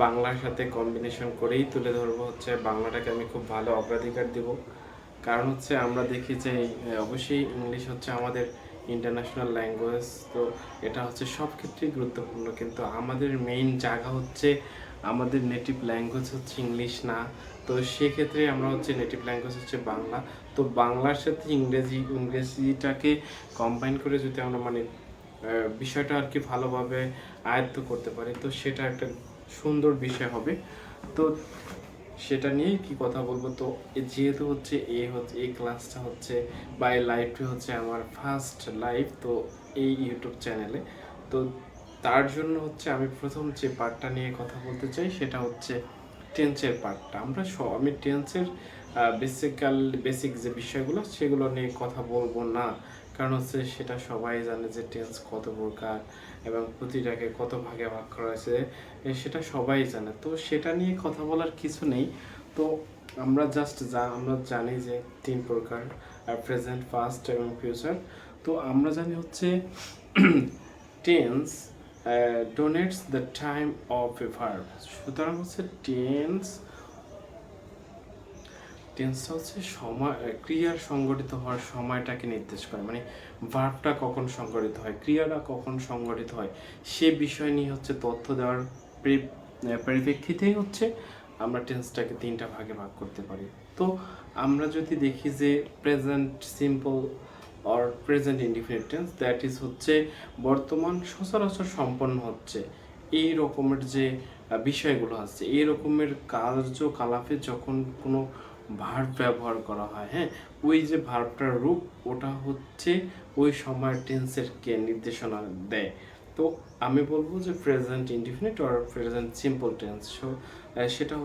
বাংলার সাথে কম্বিনেশন করেই তুলে ধরবো। বাংলাটাকে আমি খুব ভালো অগ্রাধিকার দেব, কারণ আমরা দেখি যে অবশ্যই ইংলিশ আমাদের ইন্টারন্যাশনাল ল্যাঙ্গুয়েজ। তো এটা সব ক্ষেত্রেই গুরুত্বপূর্ণ, কিন্তু আমাদের মেইন জায়গা আমাদের নেটিভ ল্যাঙ্গুয়েজ ইংলিশ না। তো সেক্ষেত্রে আমরা নেটিভ ল্যাঙ্গুয়েজ বাংলা। তো বাংলার সাথে ইংরেজিটাকে কম্বাইন করে যদি আমরা বিষয়টা আর কি ভালোভাবে আয়ত্ত করতে পারি, তো সেটা একটা সুন্দর বিষয় হবে। তো সেটা নিয়েই কি কথা বলবো। তো যেহেতু এই ক্লাসটা বা এই লাইভটি আমার ফার্স্ট লাইভ তো এই ইউটিউব চ্যানেলে। তো তার জন্য আমি প্রথম যে পার্টটা নিয়ে কথা বলতে চাই সেটা টেন্সের পার্টটা। আমি টেন্সের বেসিক যে বিষয়গুলো সেগুলো নিয়ে কথা বলবো না, কারণ সেটা সবাই জানে যে টেন্স কত প্রকার এবং প্রতিটাকে কত ভাগে ভাগ করা হয়েছে, সেটা সবাই জানে। তো সেটা নিয়ে কথা বলার কিছু নেই। তো আমরা আমরা জানি যে 3 প্রকার: প্রেজেন্ট, পাস্ট এবং ফিউচার। তো আমরা জানি tense donates the time of A verb. সুতরাং টেন্সটা সময়, ক্রিয়ার সংগঠিত হওয়ার সময়টাকে নির্দেশ করে। ভার্বটা কখন সংগঠিত হয়, ক্রিয়াটা কখন সংগঠিত হয়, সে বিষয় নিয়ে তথ্য দেওয়ার পরিপ্রেক্ষিতেই আমরা টেন্সটাকে 3টা ভাগে ভাগ করতে পারি। তো আমরা যদি দেখি যে present simple or present indefinite tense, that is বর্তমান সচরাচর সম্পন্ন এই রকমের যে বিষয়গুলো আছে, এই রকমের কার্যকলাপে যখন কোনো ভার্ব ব্যবহার করা হয়, হ্যাঁ, ওই যে ভার্বটার রূপ ওটা ওই সময়ের টেন্সেরকে নির্দেশনা দেয়। তো আমি বলবো যে present indefinite or present simple tense, সেটা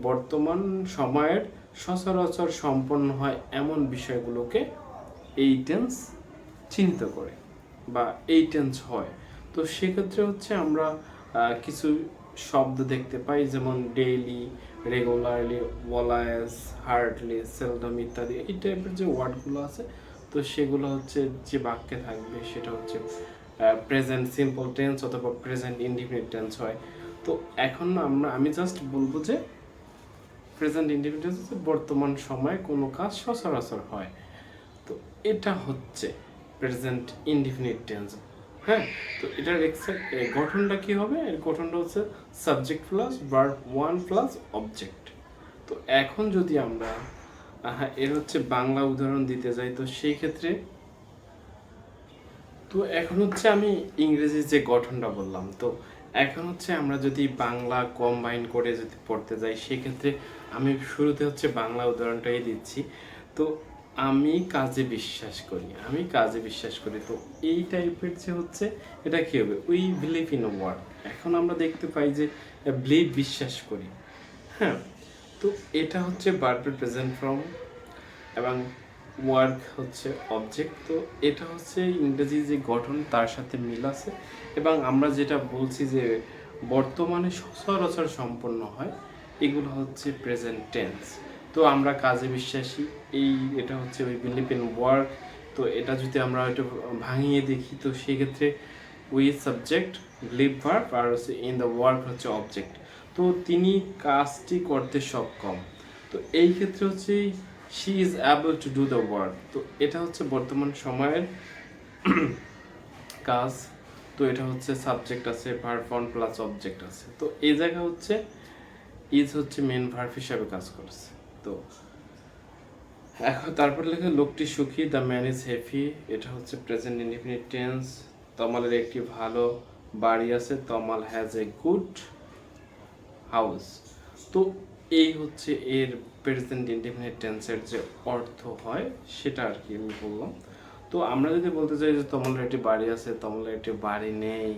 বর্তমান সময়ের সচরাচর সম্পন্ন হয় এমন বিষয়গুলোকে এই টেন্স চিহ্নিত করে বা এই টেন্স হয়। তো সেক্ষেত্রে আমরা কিছু শব্দ দেখতে পাই, যেমন ডেইলি, রেগুলারলি, ওয়ালায়াস, হার্ডলি, সেলডম ইত্যাদি। এই টাইপের যে ওয়ার্ডগুলো আছে, তো সেগুলো যে বাক্যে থাকবে সেটা প্রেজেন্ট সিম্পল টেন্স অথবা প্রেজেন্ট ইনডিফিনিট টেন্স হয়। তো এখন আমি জাস্ট বলবো যে প্রেজেন্ট ইনডিফিনিট টেন্স বর্তমান সময়ে কোনো কাজ সচরাচর হয়। তো এটা প্রেজেন্ট ইনডিফিনিট টেন্স। হ্যাঁ, তো এটার এক্সাক্ট গঠনটা কি হবে? এর গঠনটা subject plus verb 1 plus object. তো এখন যদি আমরা এর বাংলা উদাহরণ দিতে যাই, তো সেই ক্ষেত্রে তো এখন আমি ইংরেজি যে গঠনটা বললাম, তো এখন আমরা যদি বাংলা কম্বাইন করে যদি পড়তে যাই, সেক্ষেত্রে আমি শুরুতে বাংলা উদাহরণটাই দিচ্ছি। তো আমি কাজে বিশ্বাস করি, তো এই টাইপের যে এটা কি হবে? We believe in a work. এখন আমরা দেখতে পাই যে বিলিভ, বিশ্বাস করি, হ্যাঁ। তো এটা ভার্বের প্রেজেন্ট ফর্ম এবং ওয়ার্ক অবজেক্ট। তো এটা ইংরেজি যে গঠন তার সাথে মিল আছে, এবং আমরা যেটা বলছি যে বর্তমানে সচরাচর সম্পন্ন হয়, এগুলো প্রেজেন্ট টেন্স। তো আমরা কাজে বিশ্বাসী, এটা ওই বিলিভ ইন ওয়ার্ক। তো এটা যদি আমরা একটু ভাঙিয়ে দেখি, তো সেক্ষেত্রে উই সাবজেক্ট, বিলিভ ভার্ব, আর ইন দ্য ওয়ার্ক অবজেক্ট। তো তিনি কাজটি করতে সক্ষম। তো এই ক্ষেত্রে she is able to do the work। তো এটা বর্তমান সময়ের কাজ। তো এটা সাবজেক্ট আছে, ভার্ব 1 প্লাস অবজেক্ট আছে। তো এই জায়গা ইজ মেন ভার্ব হিসাবে কাজ করছে। তো এখন তারপর লেখা লোকটি সুখী, দ্য ম্যান ইজ হ্যাপি। এটা প্রেজেন্ট ইনডিফিনিট টেন্স। তমালের একটি ভালো বাড়ি আছে, তমাল হ্যাজ এ গুড হাউস। তো এই এর প্রেজেন্ট ইনডিফিনিট টেন্সের যে অর্থ হয় সেটা আর কি আমি বললাম। তো আমরা যদি বলতে চাই যে তমালের একটি বাড়ি আছে, তমালের একটি বাড়ি নেই,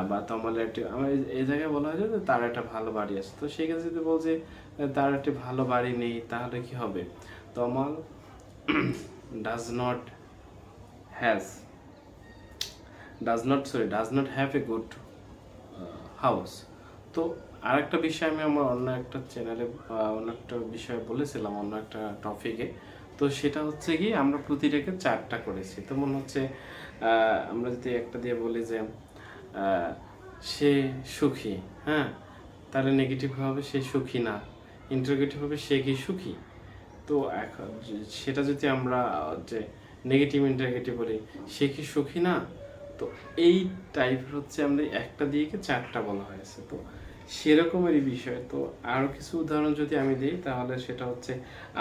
বা তমালের একটি, আমার এই জায়গায় বলা হয় যে তার একটা ভালো বাড়ি আছে। তো সেক্ষেত্রে যদি বলছে তার একটি ভালো বাড়ি নেই, তাহলে কি হবে? Tamal does not have a good house. তো আরেকটা বিষয় আমি আমার অন্য একটা চ্যানেলে অন্য একটা বিষয়ে বলেছিলাম, অন্য একটা টপিকে। তো সেটা কি আমরা প্রতিটাকে 4টা করেছি। তো আমরা যদি একটা দিয়ে বলি যে সে সুখী, হ্যাঁ, তাহলে নেগেটিভ হবে সে সুখী না, ইন্টারোগেটিভ হবে সে কি সুখী। তো এখন সেটা যদি আমরা যে নেগেটিভ ইন্টারোগেটিভ বলি, সে কি সুখী না। তো এই টাইপের হচ্ছে আমরা একটা দিয়ে চারটা বলা হয়েছে। তো সেরকমেরই বিষয়। তো আরও কিছু উদাহরণ যদি আমি দিই তাহলে সেটা হচ্ছে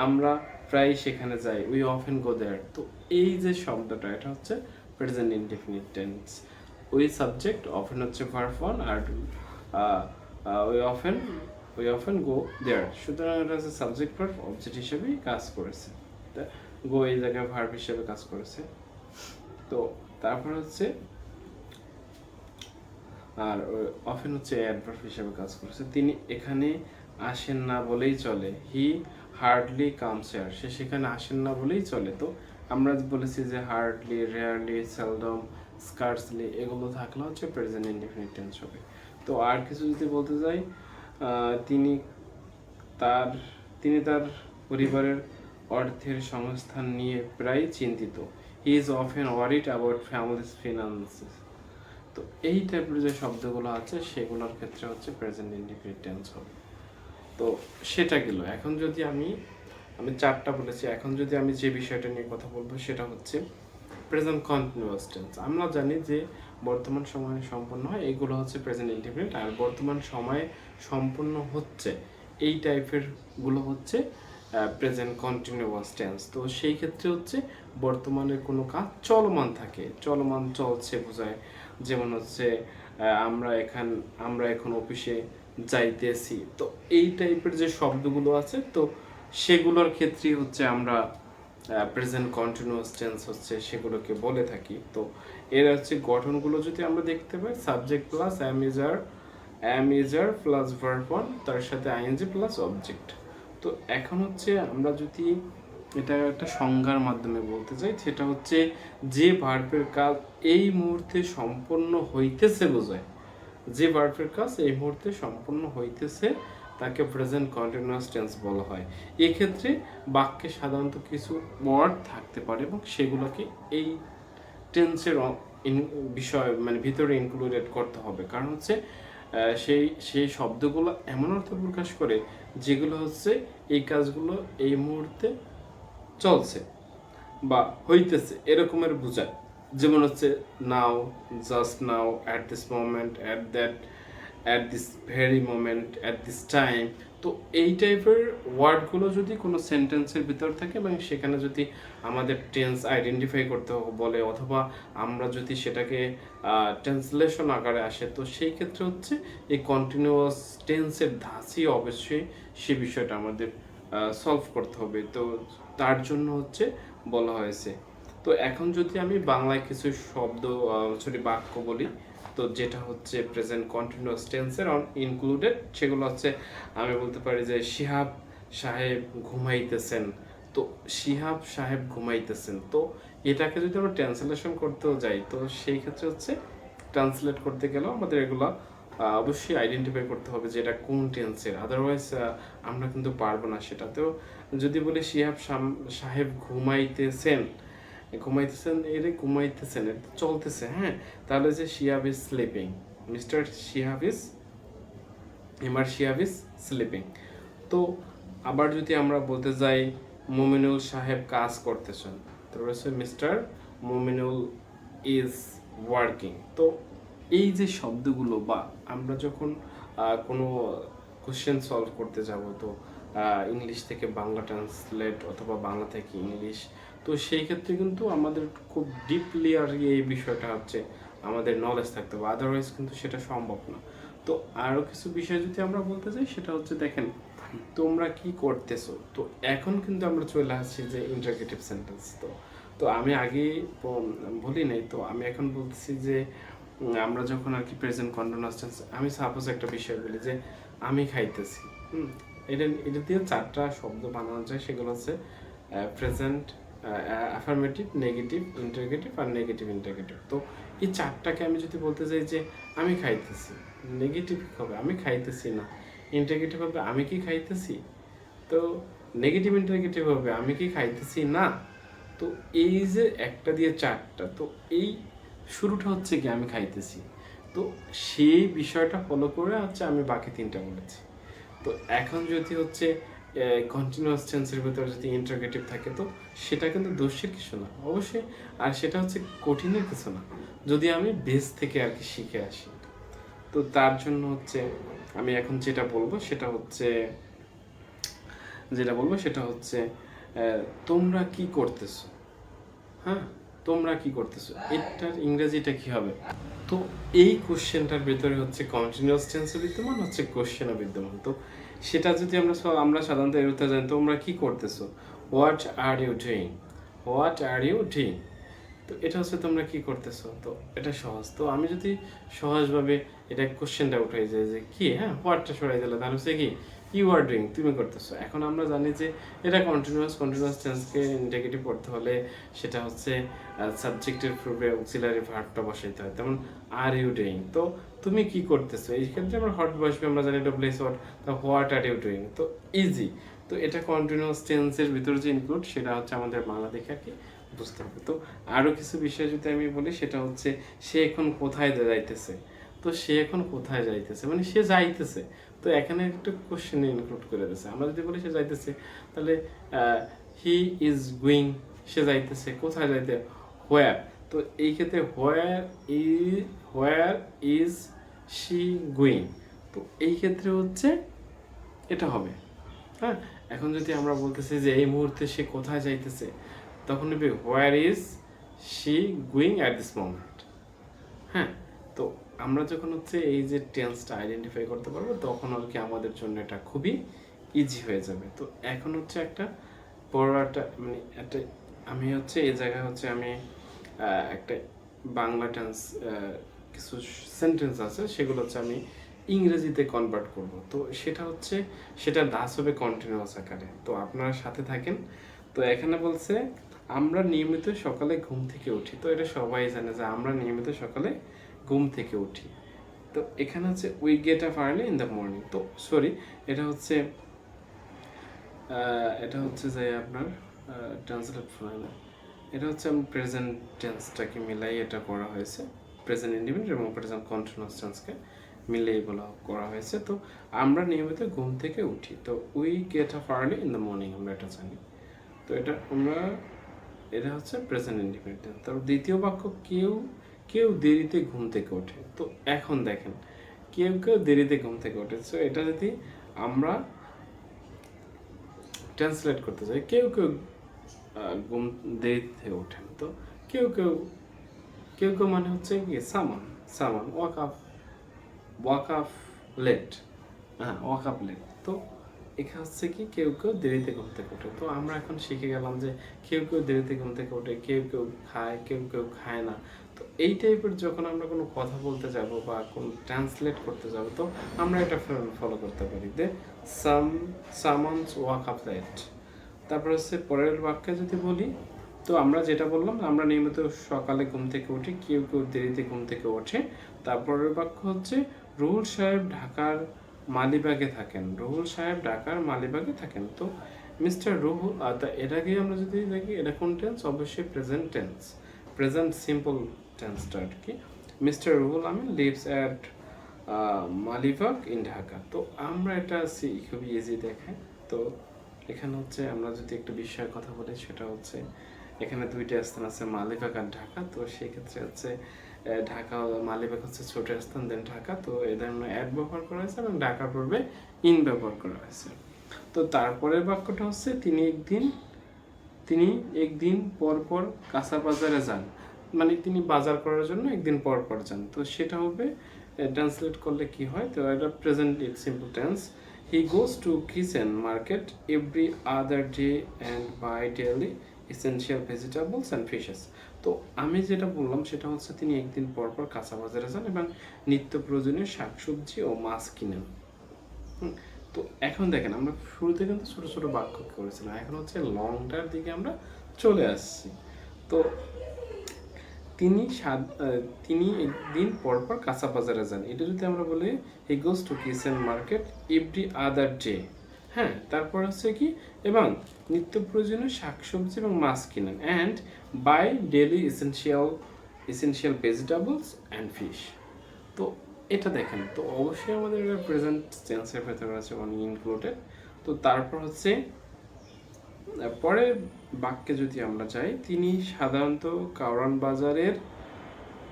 আমরা প্রায় সেখানে যাই, উই অফেন গো দেয়ার। তো এই যে শব্দটা এটা হচ্ছে present indefinite tense. We subject, often হচ্ছে ভার্ব ওয়ান, আর উই অফেন গো দেয়ার, সুতরাং এটা হচ্ছে সাবজেক্ট ভার্ব অবজেক্ট হিসেবেই কাজ করেছে। গো এই জায়গায় ভার্ব হিসেবে কাজ করেছে। তো তারপর হচ্ছে আর অফেন হচ্ছে অ্যাডভার্ব হিসেবে কাজ করেছে। তিনি এখানে আসেন না বলেই চলে, হি হার্ডলি কামস হিয়ার, সে সেখানে আসেন না বলেই চলে। তো আমরা বলেছি যে হার্ডলি, রেয়ারলি, সেলডম, স্কার্সলি এগুলো থাকলে হচ্ছে প্রেজেন্ট ইনডেফিনিট টেন্স হবে। তো আর কিছু যদি বলতে যাই, তিনি তার পরিবারের অর্থের সংস্থান নিয়ে প্রায় চিন্তিত, he is often worried about families finances. তো এই টাইপের যে শব্দগুলো আছে সেগুলোর ক্ষেত্রে হচ্ছে প্রেজেন্ট ইনডিফিনিট টেন্স হবে। তো সেটা গেল। এখন যদি আমি চারটা বলেছি, এখন যদি আমি যে বিষয়টা নিয়ে কথা বলবো সেটা হচ্ছে প্রেজেন্ট কন্টিনিউয়াস টেন্স। আমরা জানি যে বর্তমান সময়ে সম্পন্ন হয় এগুলো হচ্ছে প্রেজেন্ট ইনডিফিনিট, আর বর্তমান সময়ে সম্পন্ন হচ্ছে এই টাইপের গুলো হচ্ছে প্রেজেন্ট কন্টিনিউয়াস টেন্স। তো সেই ক্ষেত্রে হচ্ছে বর্তমানে কোনো কাজ চলমান থাকে, চলমান চলছে বোঝায়। যেমন হচ্ছে আমরা এখন অফিসে যাইতেছি। তো এই টাইপের যে শব্দগুলো আছে তো সেগুলোর ক্ষেত্রেই হচ্ছে আমরা প্রেজেন্ট কন্টিনিউয়াস টেন্স হচ্ছে সেগুলোকে বলে থাকি। তো এর হচ্ছে গঠনগুলো যদি আমরা দেখতে পাই, subject plus am is are plus verb one, তার সাথে আইএনজি প্লাস অবজেক্ট। তো এখন হচ্ছে আমরা যদি এটা একটা সংজ্ঞার মাধ্যমে বলতে চাই, সেটা হচ্ছে যে ভার্বের কাজ এই মুহূর্তে সম্পন্ন হইতেছে বোঝায়। যে ভার্বের কাজ এই মুহূর্তে সম্পন্ন হইতেছে তাকে প্রেজেন্ট কন্টিনিউয়াস টেন্স বলা হয়। এক্ষেত্রে বাক্যে সাধারণত কিছু ওয়ার্ড থাকতে পারে এবং সেগুলোকে এই টেন্সের বিষয় মানে ভিতরে ইনক্লুডেড করতে হবে, কারণ হচ্ছে সেই শব্দগুলো এমন অর্থ প্রকাশ করে যেগুলো হচ্ছে এই কাজগুলো এই মুহূর্তে চলছে বা হইতেছে এরকমের বোঝায়। যেমন হচ্ছে now, just now, at this moment, at this very moment, at this time. তো এই টাইপের ওয়ার্ডগুলো যদি কোনো সেন্টেন্সের ভিতর থাকে এবং সেখানে যদি আমাদের টেন্স আইডেন্টিফাই করতে বলে অথবা আমরা যদি সেটাকে ট্রান্সলেশন আকারে আসে, তো সেই ক্ষেত্রে হচ্ছে এই কন্টিনিউয়াস টেন্সের ধাঁচই অবশ্যই সে বিষয়টা আমাদের সলভ করতে হবে। তো তার জন্য হচ্ছে বলা হয়েছে। তো এখন যদি আমি বাংলায় কিছু বাক্য বলি, তো যেটা হচ্ছে প্রেজেন্ট কন্টিনিউয়াস টেন্সের ইনক্লুডেড, সেগুলো হচ্ছে আমি বলতে পারি যে শিহাব সাহেব ঘুমাইতেছেন। তো শিহাব সাহেব ঘুমাইতেছেন, তো এটাকে যদি আমরা ট্রান্সলেশন করতেও যাই তো সেই ক্ষেত্রে হচ্ছে ট্রান্সলেট করতে গেলেও আমাদের এগুলো অবশ্যই আইডেন্টিফাই করতে হবে যে এটা কোন টেন্সের, আদারওয়াইজ আমরা কিন্তু পারবো না সেটাতেও। যদি বলি শিহাব সাহেব ঘুমাইতেছেন, এটা ঘুমাইতেছেন এটা চলতেছে, হ্যাঁ, তাহলে যে Shihab is sleeping, mister Shihab is sleeping. তো আবার যদি আমরা বলতে যাই মুমিনুল সাহেব কাজ করতেছেন, তো রয়েছে মিস্টার মুমিনুল ইজ ওয়ার্কিং। তো এই যে শব্দগুলো বা আমরা যখন কোনো কোশ্চেন সলভ করতে যাব, তো ইংলিশ থেকে বাংলা ট্রান্সলেট অথবা বাংলা থেকে ইংলিশ, তো সেই ক্ষেত্রে কিন্তু আমাদের খুব ডিপলি আর এই বিষয়টা হচ্ছে আমাদের নলেজ থাকতে হবে, আদারওয়াইজ কিন্তু সেটা সম্ভব না। তো আরও কিছু বিষয় যদি আমরা বলতে চাই সেটা হচ্ছে দেখেন তোমরা কি করতেছো। তো এখন কিন্তু আমরা চলে আসছি যে ইন্টারগেটিভ সেন্টেন্স। তো আমি আগে বলি নাই, তো আমি এখন বলতেছি যে আমরা যখন আর কি প্রেজেন্ট কন্টিনিউয়াস টেন্স, আমি সাপোজ একটা বিষয় বলি যে আমি খাইতেছি, এটা দিয়ে চারটা শব্দ বানানো যায়, সেগুলো হচ্ছে প্রেজেন্ট, অ্যাফার্মেটিভ, নেগেটিভ ইন্টারগেটিভ আর নেগেটিভ ইন্টারগেটিভ। তো এই চারটাকে আমি যদি বলতে চাই যে আমি খাইতেছি, নেগেটিভ হবে আমি খাইতেছি না, ইন্টারগেটিভ হবে আমি কি খাইতেছি, তো নেগেটিভ ইন্টারগেটিভ হবে আমি কি খাইতেছি না। তো এই যে একটা দিয়ে চারটা, তো এই শুরুটা হচ্ছে কি আমি খাইতেছি, তো সেই বিষয়টা ফলো করে হচ্ছে আমি বাকি তিনটা বলেছি। তো এখন যদি হচ্ছে কন্টিনিউয়াস টেন্সের ভিতরে যদি ইন্টারোগেটিভ থাকে তো সেটা কিন্তু দোষের কিছু না অবশ্যই, আর সেটা হচ্ছে কঠিনের কিছু না, যদি আমি বেস থেকে আর কি শিখে আসি। তো তার জন্য হচ্ছে আমি এখন যেটা বলবো সেটা হচ্ছে তোমরা কি করতেছো, হ্যাঁ তোমরা কি করতেছো, এটার ইংরেজিটা কি হবে? তো এই কোশ্চেনটার ভিতরে হচ্ছে কন্টিনিউয়াস টেন্সও বিদ্যমান, হচ্ছে কোশ্চেনও বিদ্যমান। তো সেটা যদি আমরা সাধারণত এর উত্তর জানি, তোমরা কি করতেছো, what are you doing, what are you doing. তো এটা হচ্ছে তোমরা কি করতেছো, তো এটা সহজ। তো আমি যদি সহজভাবে এটা কোশ্চেনটা উঠাই যায় যে কি, হ্যাঁ হোয়াটটা সরাই দিলে তাহলে হচ্ছে কি ইউ আর ডুইং, তুমি করতেছো। এখন আমরা জানি যে এটা কন্টিনিউয়াস টেন্সকে ইন্ডিকেটিভ করতে হলে সেটা হচ্ছে সাবজেক্টের পূর্বে অক্সিলারি ভার্বটা বসাইতে হয়, যেমন আর ইউ ডুইং, তো তুমি কি করতেছো, এই ক্ষেত্রে আমরা হট বসবে, আমরা জানি এটা প্লেস হোয়াট, তো হোয়াট আর ইউ ডুইং, তো ইজি। তো এটা কন্টিনিউয়াস টেন্সের ভিতরে যে ইনক্লুড সেটা হচ্ছে আমাদের বাংলা দেখে আর কি বুঝতে হবে। তো আরও কিছু বিষয় যদি আমি বলি সেটা হচ্ছে সে এখন কোথায় যাইতেছে, তো সে এখন কোথায় যাইতেছে মানে সে যাইতেছে, তো এখানে একটা কোশ্চেন ইনক্লুড করে দিয়েছে। আমরা যদি বলি সে যাইতেছে তাহলে হি ইজ গোয়িং, সে যাইতেছে কোথায় যাইতে, হোয়ার। তো এই ক্ষেত্রে হোয়ার ইজ শি গোয়িং, তো এই ক্ষেত্রে হচ্ছে এটা হবে। হ্যাঁ, এখন যদি আমরা বলতেছি যে এই মুহূর্তে সে কোথায় যাইতেছে, তখন হবে where is she going at this moment. হ্যাঁ, তো আমরা যখন হচ্ছে এই যে টেন্সটা আইডেন্টিফাই করতে পারবো তখন আর কি আমাদের জন্য এটা খুবই ইজি হয়ে যাবে। তো এখন হচ্ছে একটা বড় একটা মানে একটা আমি হচ্ছে এই জায়গায় হচ্ছে আমি একটা বাংলা টেন্স কিছু সেন্টেন্স আছে সেগুলো হচ্ছে আমি ইংরেজিতে কনভার্ট করব। তো সেটা দাস হবে কন্টিনিউয়াস আকারে। তো আপনারা সাথে থাকেন। তো এখানে বলছে আমরা নিয়মিত সকালে ঘুম থেকে উঠি, তো এটা সবাই জানে যে আমরা নিয়মিত সকালে ঘুম থেকে উঠি। তো এখানে হচ্ছে we get up early in the morning, তো সরি এটা হচ্ছে যে আপনার ট্রান্সলেট হয় না, এটা হচ্ছে আমি প্রেজেন্ট টেন্সটাকে মিলাই এটা করা হয়েছে, প্রেজেন্ট ইন্ডিপেন্ডেন্ট এবং প্রেজেন্ট কন্টিনিউয়াস টেন্সকে মিলিয়ে বলা করা হয়েছে। তো আমরা নিয়মিত ঘুম থেকে উঠি, তো we get up early in the morning আমরা এটা জানি। তো এটা হচ্ছে প্রেজেন্ট ইন্ডিপেন্ডেন্ট। তারপর দ্বিতীয় বাক্য কেউ দেরিতে ঘুম থেকে ওঠে, তো এখন দেখেন কেউ দেরিতে ঘুম থেকে ওঠে, সো এটা যদি আমরা ট্রান্সলেট করতে চাই, কেউ ঘুম দেরিতে ওঠেন, তো কেউ মানে হচ্ছে কি সামান ওয়াক আপ লেট, হ্যাঁ ওয়াক আপ লেট। তো এখানে হচ্ছে কি কেউ দেরিতে ঘুম থেকে ওঠে। তো আমরা এখন শিখে গেলাম যে কেউ দেরিতে ঘুম থেকে ওঠে, কেউ খায়, কেউ খায় না। তো এই টাইপের যখন আমরা কোনো কথা বলতে যাব বা কোনো ট্রান্সলেট করতে যাব, তো আমরা এটা ফলো করতে পারি যে সামন্স ওয়াক আপ লেট। তারপর হচ্ছে পরের বাক্যে যদি বলি, তো আমরা যেটা বললাম আমরা নিয়মিত সকালে ঘুম থেকে উঠি, কেউ দেরিতে ঘুম থেকে ওঠে। তারপরের বাক্য হচ্ছে রুহুল সাহেব ঢাকার মালিবাগে থাকেন। তো মিস্টার রুহুল, এর আগে আমরা যদি দেখি এটা কোন টেন্স, অবশ্যই প্রেজেন্ট সিম্পল টেন্সটা আর কি। Mister Ruhul Amin lives at Malibagh in Dhaka. তো আমরা এটা খুবই ইজি দেখায়। তো এখানে হচ্ছে আমরা যদি একটু বিষয়ের কথা বলি সেটা হচ্ছে এখানে দুইটা স্থান আছে, মালিবাগ আর ঢাকা। তো সেক্ষেত্রে হচ্ছে ঢাকা মালিবাগ হচ্ছে ছোট স্থান, দেন ঢাকা। তো এদের অ্যাড ব্যবহার করা হয়েছে এবং ঢাকার পূর্বে ইন ব্যবহার করা হয়েছে। তো তারপরের বাক্যটা হচ্ছে তিনি একদিন পর পর কাঁচা বাজারে যান, মানে তিনি বাজার করার জন্য একদিন পর পর যান। তো সেটা হবে ট্রান্সলেট করলে কি হয়, তো এটা present simple tense. He goes to kitchen market every other day and buy daily essential vegetables and fishes. তো আমি যেটা বললাম সেটা হচ্ছে তিনি একদিন পর পর কাঁচা বাজারে যান এবং নিত্য প্রয়োজনীয় শাকসবজি ও মাছ কিনেন। তো এখন দেখেন আমরা শুরুতে কিন্তু ছোট ছোট বাক্য করেছিলাম, এখন হচ্ছে লংটার দিকে আমরা চলে আসছি। তো তিনি একদিন পর পর কাঁচা বাজারে যান, এটা যদি আমরা বলি he goes to kitchen market every other day. হ্যাঁ, তারপর হচ্ছে কি এবং নিত্য প্রয়োজনীয় শাকসবজি এবং মাছ কিনেন, and buy daily essential vegetables and fish. তো এটা দেখেন, তো অবশ্যই আমাদের প্রেজেন্ট টেন্সের ভেতরে আছে অন ইনক্লুডেড। তো তারপর হচ্ছে পরের বাক্যে যদি আমরা যাই, তিনি সাধারণত কারওয়ান বাজারের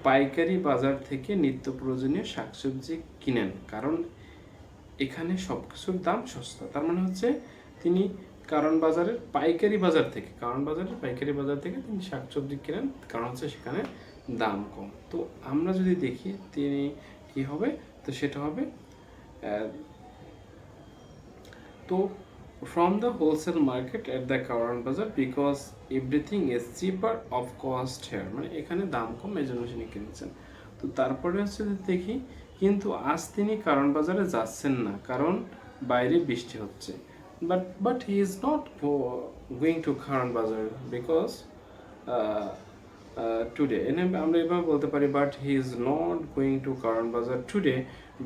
পাইকারি বাজার থেকে নিত্য প্রয়োজনীয় শাকসবজি কিনেন, কারণ এখানে সব কিছুর দাম সস্তা। তার মানে হচ্ছে তিনি কারওয়ান বাজারের পাইকারি বাজার থেকে, কারওয়ান বাজারের পাইকারি বাজার থেকে তিনি শাকসবজি কেনেন, কারণ হচ্ছে সেখানে দাম কম। তো আমরা যদি দেখি তিনি কি হবে, তো সেটা হবে তো from the wholesale market at the Karwan বাজার because everything is cheaper of cost here, মানে এখানে দাম কম এই জন্য তিনি কিনেছেন। তো তারপরে হচ্ছে যদি দেখি, কিন্তু আজ তিনি কারওয়ান বাজারে যাচ্ছেন না কারণ বাইরে বৃষ্টি হচ্ছে, but he is not going to Karwan বাজার because টুডে। আমরা এভাবে বলতে পারি, but he is not going to Karwan Bazar today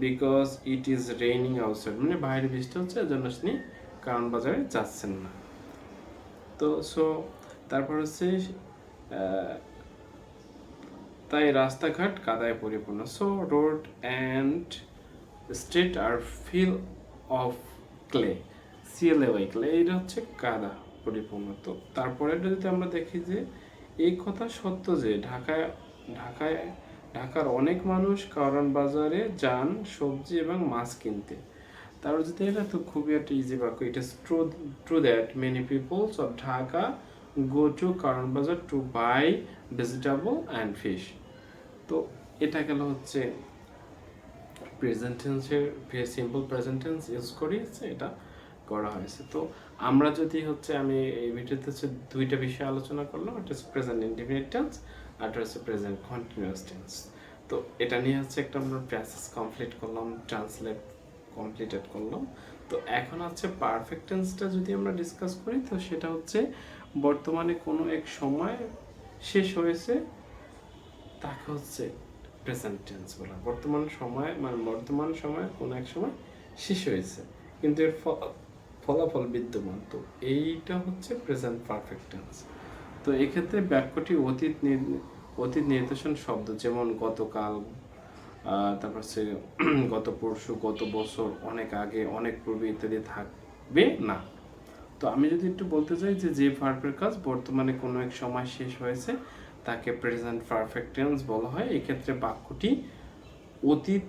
because it is raining outside, মানে বাইরে বৃষ্টি হচ্ছে এজন্য তিনি কারওয়ান বাজারে যাচ্ছেন না। তো তারপর হচ্ছে তাই রাস্তাঘাট কাদায় পরিপূর্ণ, so road and street are fill of clay, CLAY clay, এটা হচ্ছে কাদা পরিপূর্ণ। তো তারপরে যদি আমরা দেখি যে এই কথা সত্য যে ঢাকার অনেক মানুষ কারওয়ান বাজারে যান সবজি এবং মাছ কিনতে। তারপর যদি এটা তো খুবই একটা ইজি বাক্য, it is true that many peoples of Dhaka go to Karwan Bazar to buy vegetable and fish. তো এটা গেল হচ্ছে প্রেজেন্ট টেন্সের সিম্পল প্রেজেন্ট টেন্স ইউজ করে এটা করা হয়েছে। তো আমরা যদি হচ্ছে আমি এই ভিডিওতে হচ্ছে দুইটা বিষয় আলোচনা করলাম, একটা হচ্ছে প্রেজেন্ট ইনডিফিনিট টেন্স আর একটা হচ্ছে প্রেজেন্ট কন্টিনিউয়াস টেন্স। তো এটা নিয়ে হচ্ছে একটা আমরা প্যাসেজ কমপ্লিট করলাম, ট্রান্সলেট কমপ্লিটেড করলাম। তো এখন হচ্ছে পারফেক্ট টেন্সটা যদি আমরা ডিসকাস করি, তো সেটা হচ্ছে বর্তমানে কোনো এক সময় শেষ হয়েছে তাকে হচ্ছে প্রেজেন্ট টেন্স বলা। বর্তমান সময় মানে বর্তমান সময় কোনো এক সময় শেষ হয়েছে কিন্তু এর ফলাফল বিদ্যমান, তো এইটা হচ্ছে প্রেজেন্ট পারফেক্ট টেন্স। তো এক্ষেত্রে বাক্যটি অতীত নির্দেশন শব্দ যেমন গতকাল, তারপর হচ্ছে গত পরশু, গত বছর, অনেক আগে, অনেক পূর্বে ইত্যাদি থাকবে না। তো আমি যদি একটু বলতে চাই যে ভার্বের কাজ বর্তমানে কোনো এক সময় শেষ হয়েছে তাকে প্রেজেন্ট পারফেক্ট টেন্স বলা হয়। এক্ষেত্রে বাক্যটি অতীত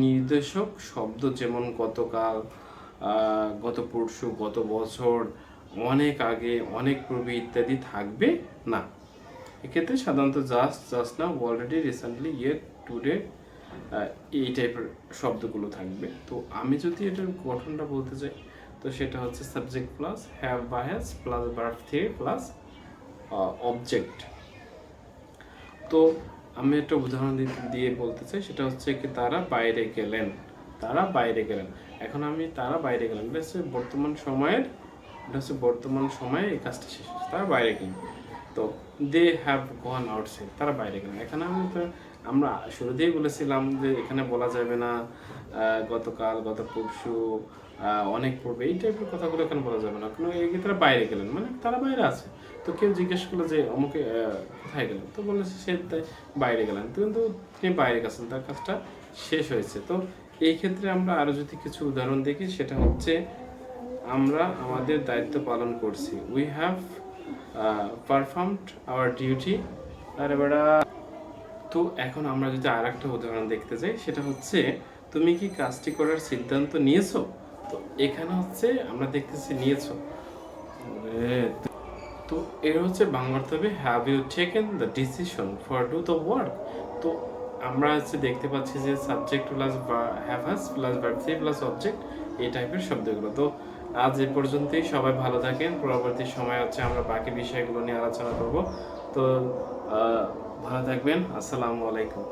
নির্দেশক শব্দ যেমন গতকাল, গত পরশু, গত বছর, অনেক আগে, অনেক পূর্বে ইত্যাদি থাকবে না। এক্ষেত্রে সাধারণত just now, already, recently, yet, today, এই টাইপের শব্দগুলো থাকবে। তো আমি যদি এটার গঠনটা বলতে চাই, তো সেটা হচ্ছে সাবজেক্ট প্লাস হ্যাভ বা has plus verb three plus object. তো আমি একটা উদাহরণ দিয়ে বলতে চাই, সেটা হচ্ছে কি তারা বাইরে গেলেন, তারা বাইরে গেলেন। এখন আমি তারা বাইরে গেলেন, এটা হচ্ছে বর্তমান সময়ের, এটা হচ্ছে বর্তমান সময়ে এই কাজটা শেষ হচ্ছে, তারা বাইরে গেলেন। তো দে হ্যাভ গন আউটসাইড, তারা বাইরে গেলেন। এখানে আমরা শুরুতেই বলেছিলাম যে এখানে বলা যাবে না গতকাল, গত পরশু, অনেক পূর্বে, এই টাইপের কথাগুলো এখানে বলা যাবে না। কোনো তারা বাইরে গেলেন মানে তারা বাইরে আছে। তো কেউ জিজ্ঞেস করলো যে অমুকে কোথায় গেলেন, তো বলেছে সে বাইরে গেলেন, তো কিন্তু তিনি বাইরে গেছেন, তার কাজটা শেষ হয়েছে। তো এই ক্ষেত্রে আমরা আরও যদি কিছু উদাহরণ দেখি, সেটা হচ্ছে আমরা আমাদের দায়িত্ব পালন করছি, we have performed our duty. আরে বেড়া। তো এখন আমরা যদি আর একটা উদাহরণ দেখতে যাই, সেটা হচ্ছে তুমি কি কাজটি করার সিদ্ধান্ত নিয়েছো। তো এখানে হচ্ছে আমরা দেখতেছি নিয়েছো, তো এর হচ্ছে বাংলা অর্থ হবে have you taken the decision for do the work. তো আমরা হচ্ছে দেখতে পাচ্ছি যে subject plus have has plus verb three plus object, এই টাইপের শব্দগুলো। তো আজ এ পর্যন্তই, সবাই ভালো থাকেন। পরবর্তী সময় হচ্ছে আমরা বাকি বিষয়গুলো নিয়ে আলোচনা করব। তো ভালো থাকবেন, আসসালামু আলাইকুম।